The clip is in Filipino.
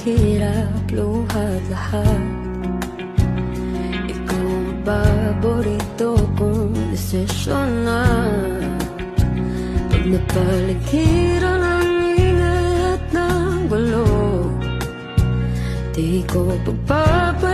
hirap, luha't lahat. Ikaw ang paborito kong desisyon na. Pag napaligiran ang ingay at ng gulo, di ko pagpapalit